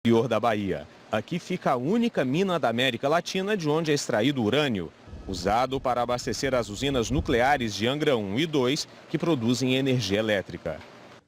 interior da Bahia. Aqui fica a única mina da América Latina de onde é extraído urânio, usado para abastecer as usinas nucleares de Angra 1 e 2, que produzem energia elétrica.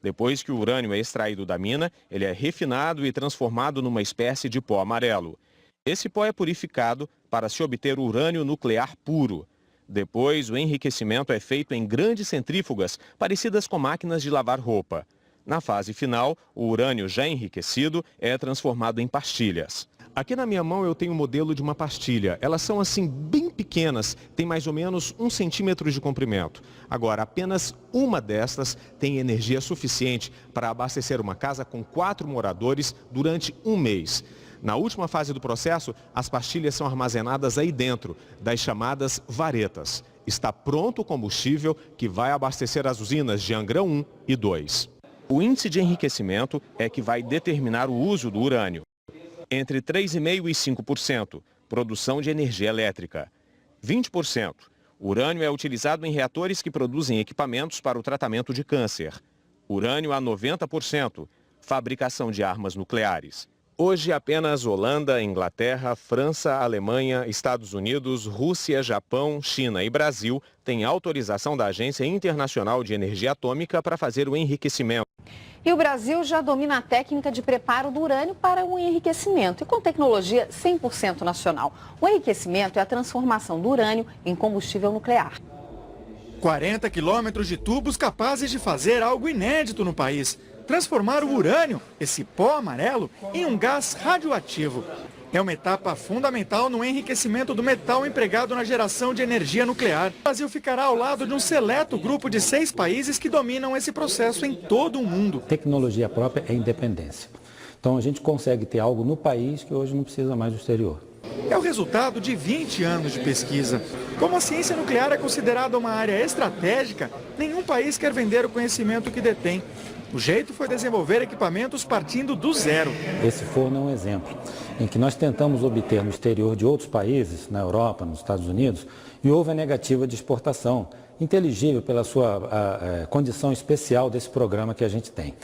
Depois que o urânio é extraído da mina, ele é refinado e transformado numa espécie de pó amarelo. Esse pó é purificado para se obter urânio nuclear puro. Depois, o enriquecimento é feito em grandes centrífugas, parecidas com máquinas de lavar roupa. Na fase final, o urânio já enriquecido é transformado em pastilhas. Aqui na minha mão eu tenho o modelo de uma pastilha. Elas são assim bem pequenas, tem mais ou menos 1 centímetro de comprimento. Agora, apenas uma destas tem energia suficiente para abastecer uma casa com 4 moradores durante 1 mês. Na última fase do processo, as pastilhas são armazenadas aí dentro, das chamadas varetas. Está pronto o combustível que vai abastecer as usinas de Angra 1 e 2. O índice de enriquecimento é que vai determinar o uso do urânio. Entre 3,5% e 5%, produção de energia elétrica. 20%, urânio é utilizado em reatores que produzem equipamentos para o tratamento de câncer. Urânio a 90%, fabricação de armas nucleares. Hoje, apenas Holanda, Inglaterra, França, Alemanha, Estados Unidos, Rússia, Japão, China e Brasil têm autorização da Agência Internacional de Energia Atômica para fazer o enriquecimento. E o Brasil já domina a técnica de preparo do urânio para o enriquecimento e com tecnologia 100% nacional. O enriquecimento é a transformação do urânio em combustível nuclear. 40 quilômetros de tubos capazes de fazer algo inédito no país. Transformar o urânio, esse pó amarelo, em um gás radioativo. É uma etapa fundamental no enriquecimento do metal empregado na geração de energia nuclear. O Brasil ficará ao lado de um seleto grupo de 6 países que dominam esse processo em todo o mundo. Tecnologia própria é independência. Então a gente consegue ter algo no país que hoje não precisa mais do exterior. É o resultado de 20 anos de pesquisa. Como a ciência nuclear é considerada uma área estratégica, nenhum país quer vender o conhecimento que detém. O jeito foi desenvolver equipamentos partindo do zero. Esse forno é um exemplo em que nós tentamos obter no exterior de outros países, na Europa, nos Estados Unidos, e houve a negativa de exportação, inteligível pela sua condição especial desse programa que a gente tem.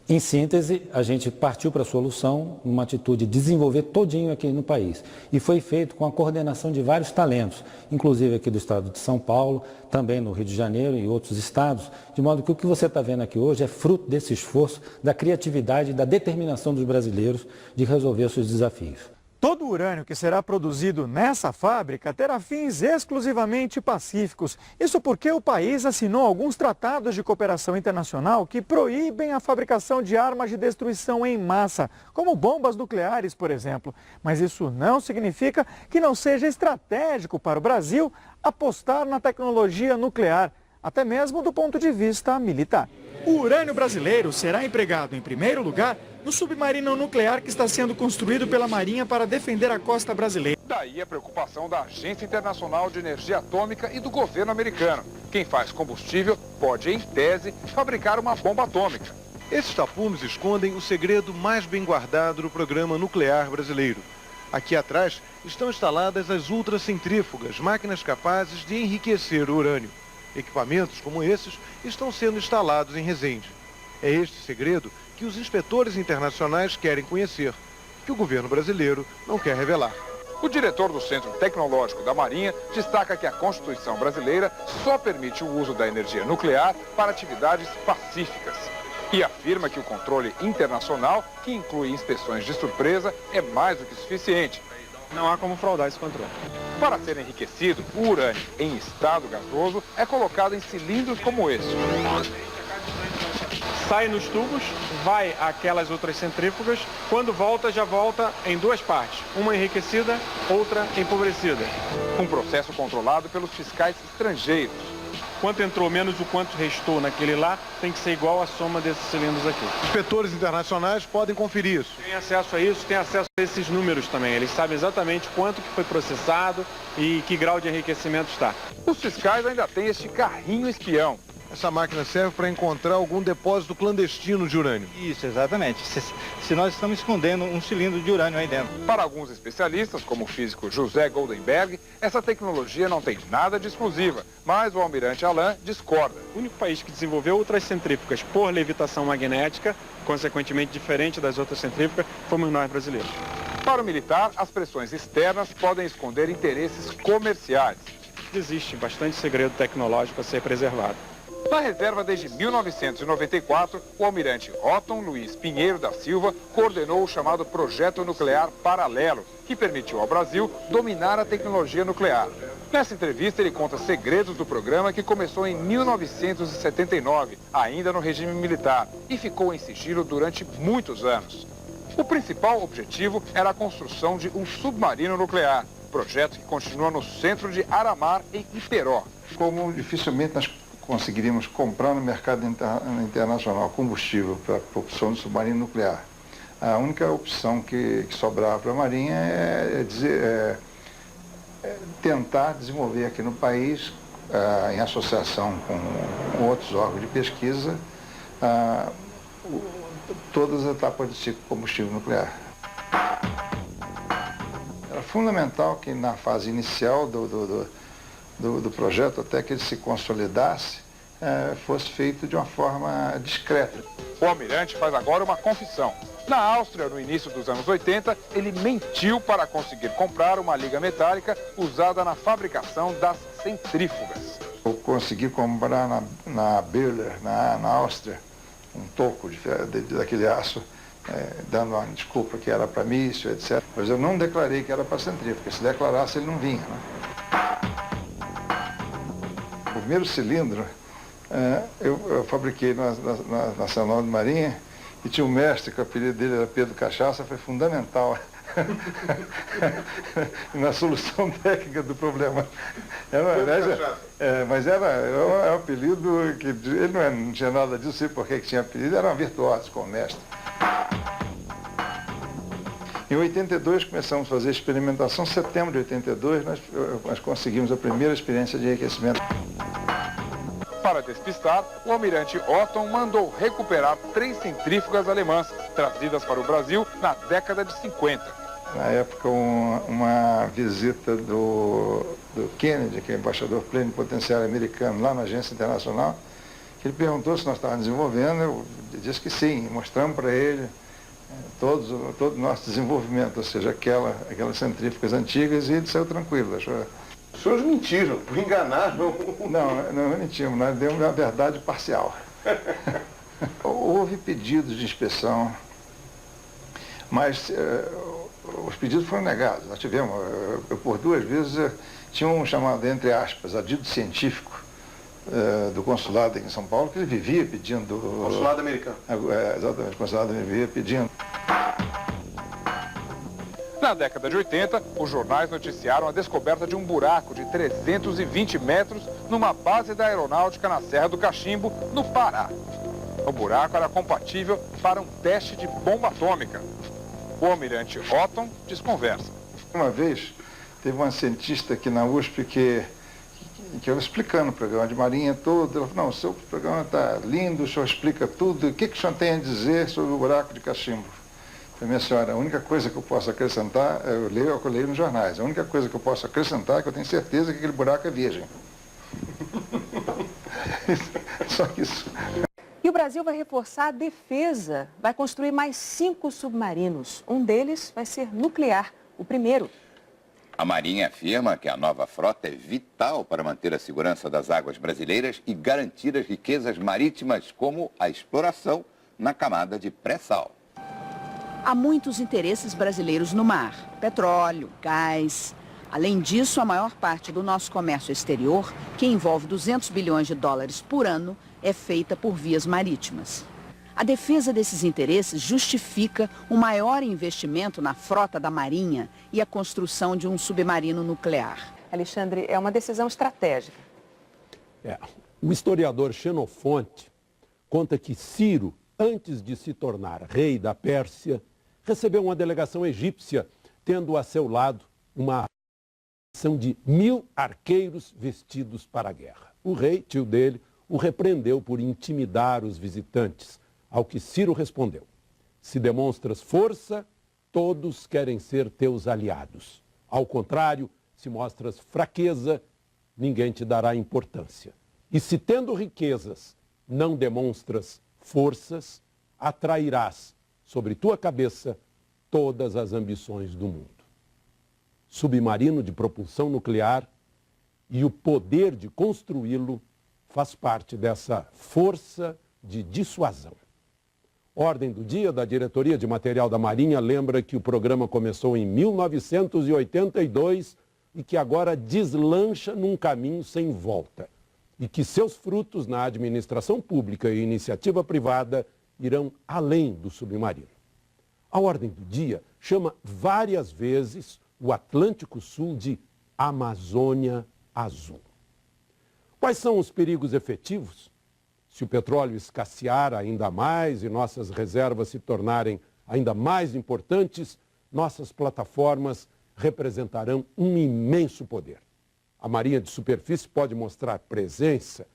Em síntese, a gente partiu para a solução, uma atitude de desenvolver todinho aqui no país. E foi feito com a coordenação de vários talentos, inclusive aqui do estado de São Paulo, também no Rio de Janeiro e outros estados, de modo que o que você está vendo aqui hoje é fruto desse esforço, da criatividade e da determinação dos brasileiros de resolver seus desafios. Todo o urânio que será produzido nessa fábrica terá fins exclusivamente pacíficos. Isso porque o país assinou alguns tratados de cooperação internacional que proíbem a fabricação de armas de destruição em massa, como bombas nucleares, por exemplo. Mas isso não significa que não seja estratégico para o Brasil apostar na tecnologia nuclear, até mesmo do ponto de vista militar. O urânio brasileiro será empregado, em primeiro lugar, no submarino nuclear que está sendo construído pela Marinha para defender a costa brasileira. Daí a preocupação da Agência Internacional de Energia Atômica e do governo americano. Quem faz combustível pode, em tese, fabricar uma bomba atômica. Esses tapumes escondem o segredo mais bem guardado do programa nuclear brasileiro. Aqui atrás estão instaladas as ultracentrífugas, máquinas capazes de enriquecer o urânio. Equipamentos como esses estão sendo instalados em Resende. É este segredo que os inspetores internacionais querem conhecer, que o governo brasileiro não quer revelar. O diretor do Centro Tecnológico da Marinha destaca que a Constituição brasileira só permite o uso da energia nuclear para atividades pacíficas. E afirma que o controle internacional, que inclui inspeções de surpresa, é mais do que suficiente. Não há como fraudar esse controle. Para ser enriquecido, o urânio em estado gasoso é colocado em cilindros como esse. Sai nos tubos, vai àquelas outras centrífugas, quando volta, já volta em 2 partes. Uma enriquecida, outra empobrecida. Um processo controlado pelos fiscais estrangeiros. Quanto entrou menos o quanto restou naquele lá, tem que ser igual a soma desses cilindros aqui. Inspetores internacionais podem conferir isso. Tem acesso a isso, tem acesso a esses números também. Eles sabem exatamente quanto que foi processado e que grau de enriquecimento está. Os fiscais ainda têm este carrinho espião. Essa máquina serve para encontrar algum depósito clandestino de urânio. Isso, exatamente. Se nós estamos escondendo um cilindro de urânio aí dentro. Para alguns especialistas, como o físico José Goldenberg, essa tecnologia não tem nada de exclusiva, mas o almirante Alain discorda. O único país que desenvolveu outras centrífugas por levitação magnética, consequentemente diferente das outras centrífugas, fomos nós brasileiros. Para o militar, as pressões externas podem esconder interesses comerciais. Existe bastante segredo tecnológico a ser preservado. Na reserva desde 1994, o almirante Otton Luiz Pinheiro da Silva coordenou o chamado Projeto Nuclear Paralelo, que permitiu ao Brasil dominar a tecnologia nuclear. Nessa entrevista, ele conta segredos do programa que começou em 1979, ainda no regime militar, e ficou em sigilo durante muitos anos. O principal objetivo era a construção de um submarino nuclear, projeto que continua no centro de Aramar, em Iperó. Como dificilmente nós conseguiríamos comprar no mercado internacional combustível para a propulsão do submarino nuclear, a única opção que sobrava para a Marinha é tentar desenvolver aqui no país, em associação com outros órgãos de pesquisa, todas as etapas do ciclo combustível nuclear. Era fundamental que na fase inicial do projeto, até que ele se consolidasse, fosse feito de uma forma discreta. O almirante faz agora uma confissão. Na Áustria, no início dos anos 80, ele mentiu para conseguir comprar uma liga metálica usada na fabricação das centrífugas. Eu consegui comprar na Birler, na Áustria, um toco daquele aço, dando uma desculpa que era para míssil, etc. Mas eu não declarei que era para centrífuga. Se declarasse, ele não vinha, né? O primeiro cilindro eu fabriquei na Nacional de Marinha e tinha um mestre que o apelido dele era Pedro Cachaça, foi fundamental na solução técnica do problema. Mas era um apelido que ele não tinha nada disso, sei por que tinha apelido, era um virtuoso como mestre. Em 82 começamos a fazer experimentação, em setembro de 82 nós conseguimos a primeira experiência de enriquecimento. Para despistar, o almirante Otton mandou recuperar 3 centrífugas alemãs, trazidas para o Brasil na década de 50. Na época, uma visita do Kennedy, que é embaixador plenipotenciário americano, lá na agência internacional, ele perguntou se nós estávamos desenvolvendo, eu disse que sim, mostramos para ele todo o nosso desenvolvimento, ou seja, aquelas centrífugas antigas, e ele saiu tranquilo. Achou... Os senhores mentiram, por enganar, não? Não mentimos, nós demos uma verdade parcial. Houve pedidos de inspeção, mas os pedidos foram negados. Nós tivemos, por 2 vezes, tinha um chamado, entre aspas, adido científico do consulado aqui em São Paulo, que ele vivia pedindo... Consulado americano. Exatamente, o consulado vivia pedindo. Na década de 80, os jornais noticiaram a descoberta de um buraco de 320 metros numa base da aeronáutica na Serra do Cachimbo, no Pará. O buraco era compatível para um teste de bomba atômica. O almirante Otton desconversa. Uma vez, teve uma cientista aqui na USP que eu explicando o programa de Marinha todo, ela falou, não, o seu programa está lindo, o senhor explica tudo, o que o senhor tem a dizer sobre o buraco de Cachimbo? Minha senhora, a única coisa que eu posso acrescentar, eu leio nos jornais, a única coisa que eu posso acrescentar é que eu tenho certeza que aquele buraco é virgem. Só isso. E o Brasil vai reforçar a defesa, vai construir mais 5 submarinos. Um deles vai ser nuclear, o primeiro. A Marinha afirma que a nova frota é vital para manter a segurança das águas brasileiras e garantir as riquezas marítimas, como a exploração na camada de pré-sal. Há muitos interesses brasileiros no mar, petróleo, gás. Além disso, a maior parte do nosso comércio exterior, que envolve 200 bilhões de dólares por ano, é feita por vias marítimas. A defesa desses interesses justifica o maior investimento na frota da Marinha e a construção de um submarino nuclear. Alexandre, é uma decisão estratégica. O historiador Xenofonte conta que Ciro, antes de se tornar rei da Pérsia, recebeu uma delegação egípcia, tendo a seu lado uma delegação de 1000 arqueiros vestidos para a guerra. O rei, tio dele, o repreendeu por intimidar os visitantes, ao que Ciro respondeu: se demonstras força, todos querem ser teus aliados. Ao contrário, se mostras fraqueza, ninguém te dará importância. E se tendo riquezas, não demonstras forças, atrairás sobre tua cabeça todas as ambições do mundo. Submarino de propulsão nuclear e o poder de construí-lo faz parte dessa força de dissuasão. Ordem do dia da Diretoria de Material da Marinha lembra que o programa começou em 1982 e que agora deslancha num caminho sem volta. E que seus frutos na administração pública e iniciativa privada irão além do submarino. A Ordem do Dia chama várias vezes o Atlântico Sul de Amazônia Azul. Quais são os perigos efetivos? Se o petróleo escassear ainda mais e nossas reservas se tornarem ainda mais importantes, nossas plataformas representarão um imenso poder. A Marinha de Superfície pode mostrar presença,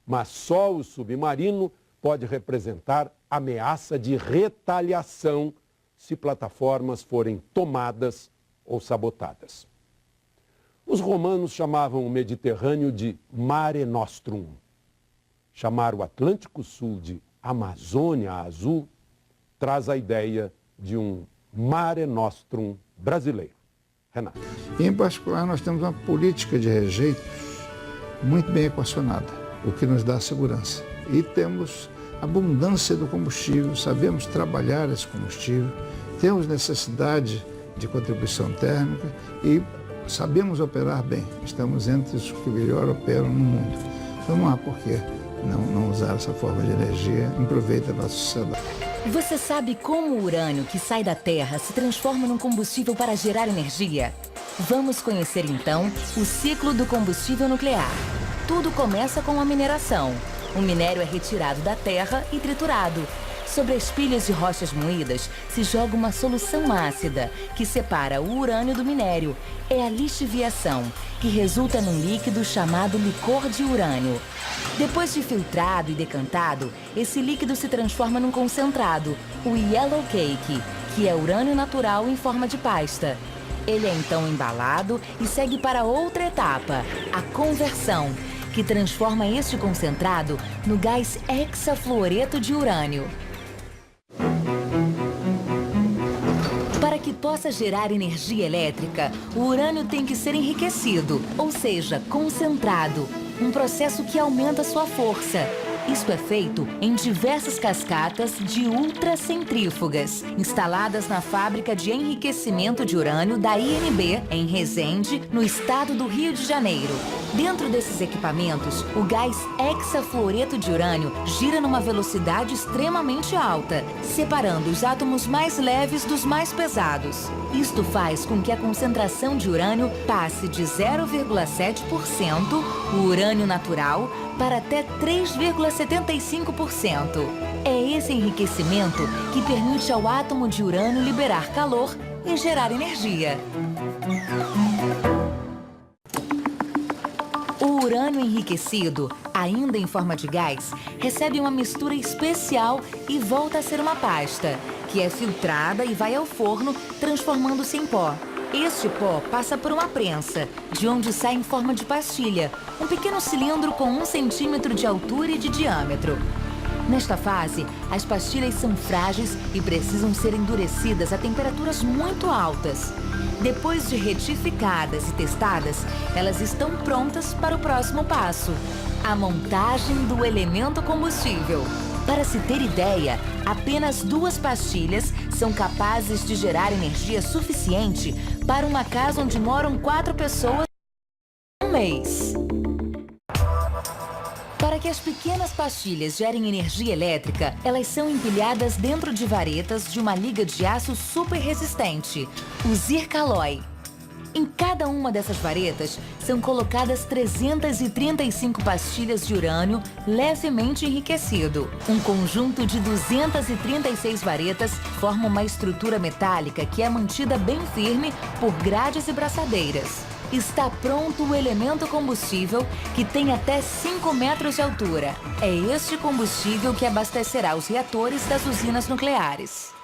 mas só o submarino pode representar ameaça de retaliação se plataformas forem tomadas ou sabotadas. Os romanos chamavam o Mediterrâneo de Mare Nostrum. Chamar o Atlântico Sul de Amazônia Azul traz a ideia de um Mare Nostrum brasileiro. Renato. Em particular, nós temos uma política de rejeitos muito bem equacionada, o que nos dá segurança. E temos abundância do combustível, sabemos trabalhar esse combustível, temos necessidade de contribuição térmica e sabemos operar bem. Estamos entre os que melhor operam no mundo. Então não há por que não usar essa forma de energia em proveito da nossa sociedade. Você sabe como o urânio que sai da Terra se transforma num combustível para gerar energia? Vamos conhecer então o ciclo do combustível nuclear. Tudo começa com a mineração. O minério é retirado da terra e triturado. Sobre as pilhas de rochas moídas se joga uma solução ácida que separa o urânio do minério. É a lixiviação, que resulta num líquido chamado licor de urânio. Depois de filtrado e decantado, esse líquido se transforma num concentrado, o yellow cake, que é urânio natural em forma de pasta. Ele é então embalado e segue para outra etapa, a conversão, que transforma este concentrado no gás hexafluoreto de urânio. Para que possa gerar energia elétrica, o urânio tem que ser enriquecido, ou seja, concentrado, um processo que aumenta sua força. Isto é feito em diversas cascatas de ultracentrífugas, instaladas na fábrica de enriquecimento de urânio da INB, em Resende, no estado do Rio de Janeiro. Dentro desses equipamentos, o gás hexafluoreto de urânio gira numa velocidade extremamente alta, separando os átomos mais leves dos mais pesados. Isto faz com que a concentração de urânio passe de 0,7%, o urânio natural, para até 3,75%. É esse enriquecimento que permite ao átomo de urânio liberar calor e gerar energia. O urânio enriquecido, ainda em forma de gás, recebe uma mistura especial e volta a ser uma pasta, que é filtrada e vai ao forno, transformando-se em pó. Este pó passa por uma prensa, de onde sai em forma de pastilha, um pequeno cilindro com 1 centímetro de altura e de diâmetro. Nesta fase, as pastilhas são frágeis e precisam ser endurecidas a temperaturas muito altas. Depois de retificadas e testadas, elas estão prontas para o próximo passo, a montagem do elemento combustível. Para se ter ideia, apenas 2 pastilhas são capazes de gerar energia suficiente para uma casa onde moram 4 pessoas em um mês. Para que as pequenas pastilhas gerem energia elétrica, elas são empilhadas dentro de varetas de uma liga de aço super resistente, o Zircaloy. Em cada uma dessas varetas são colocadas 335 pastilhas de urânio levemente enriquecido. Um conjunto de 236 varetas forma uma estrutura metálica que é mantida bem firme por grades e braçadeiras. está pronto o elemento combustível que tem até 5 metros de altura. É este combustível que abastecerá os reatores das usinas nucleares.